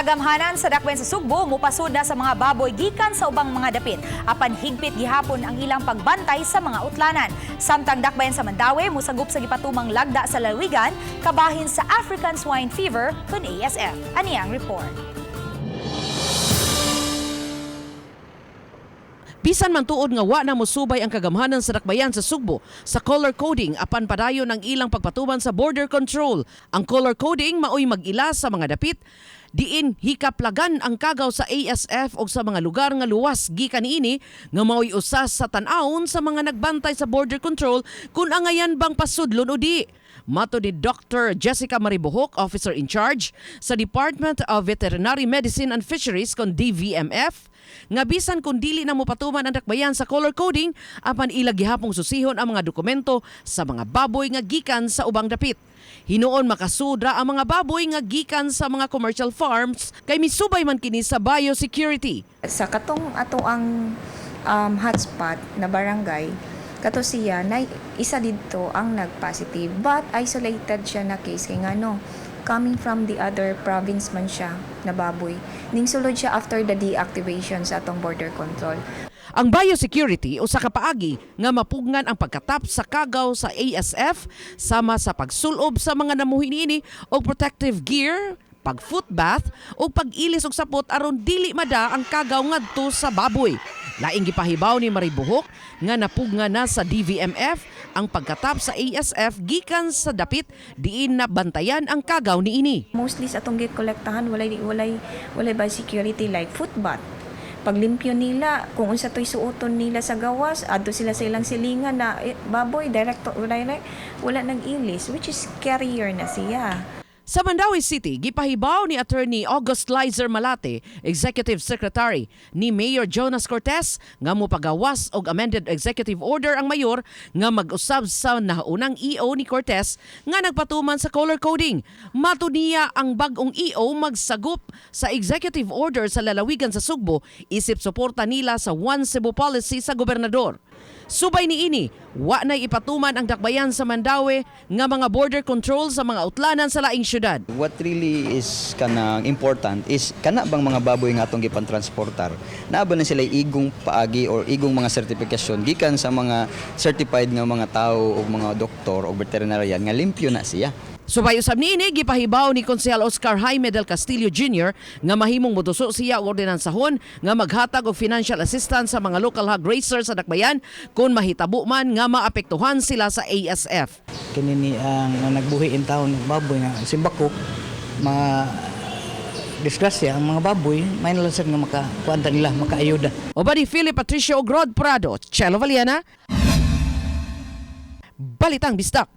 Kagamhanan sa dakbayan sa Sugbo mupasud na sa mga baboy gikan sa ubang mga dapit. Apan higpit gihapon ang ilang pagbantay sa mga utlanan. Samtang dakbayan sa Mandaue musagup sa gipatumang lagda sa lalawigan kabahin sa African swine fever kun ASF. Ani ang report. Bisan man tuod nga wa na mosubay ang kagamhanan sa dakbayan sa Sugbo sa color coding apan padayon ang ilang pagpatuman sa border control. Ang color coding maoy mag-ila sa mga dapit diin hikaplagan ang kagaw sa ASF o sa mga lugar nga luwas gikan niini nga maoy usas sa tan-awon sa mga nagbantay sa border control kung angayan bang pasudlon o di. Mato ni Dr. Jessica Maribohok, Officer in Charge sa Department of Veterinary Medicine and Fisheries kon DVMF, nga bisan kung dili na mopatuman ang dakbayan sa color coding apan ila gihapong susihon ang mga dokumento sa mga baboy nga gikan sa ubang dapit. Hinuon makasudra ang mga baboy nga gikan sa mga commercial farms kay misubay man kini sa biosecurity. Sa katong ato ang hotspot na barangay, kato siya na isa dito ang nag-positive but isolated siya na case kay ngano coming from the other province man siya na baboy. Ning sulod siya after the deactivation sa atong border control. Ang biosecurity o sa kapaagi nga mapugnan ang pagkatap sa kagaw sa ASF sama sa pagsulob sa mga namuhi niini og protective gear, pag-foot bath o pag-ilis og sapot aron dili mada ang kagaw ngadto sa baboy. Laing gipahibaw ni Maribohok nga napugna na sa DVMF ang pagkatap sa ASF gikan sa dapit diin na bantayan ang kagaw niini. Mostly sa atong gikolektahan walay biosecurity like foot bath. Paglimpyo nila, kung unsa to'y suoton nila sa gawas, adto sila sa ilang silingan na baboy, wala nag-ilis, which is carrier na siya. Sa Mandaue City, gipahibaw ni Attorney August Lizer Malate, Executive Secretary ni Mayor Jonas Cortez nga mopagawas og amended executive order ang mayor nga mag-usab sa nahaunang EO ni Cortez nga nagpatuman sa color coding. Mato niya ang bag-ong EO magsagup sa executive order sa lalawigan sa Sugbo isip suporta nila sa One Cebu policy sa gobernador. Subay niini, wa na'y ipatuman ang dakbayan sa Mandaue nga mga border control sa mga utlanan sa laing syudad. What really is kanang important is kana bang mga baboy nga atong gipantransportar naa ba na sila igong paagi or igong mga sertifikasyon gikan sa mga certified nga mga tao o mga doktor o veterinarian nga limpyo na siya. Subay usab niini gipahibaw ni Konsehal Oscar Jaime del Castillo Jr. nga mahimong moduso siya og ordinansahon nga maghatag og financial assistance sa mga local hog raisers sa dakbayan kung mahitabo man nga maapektuhan sila sa ASF. Kini ni ang nagbuhi in town ng baboy nga simbako mga disgrasya ang mga baboy may nalasad nga makakuanta nila makaayuda. Obadi Philip Patricio Ogrod Prado, Chelo Valiana, Balitang Bistak.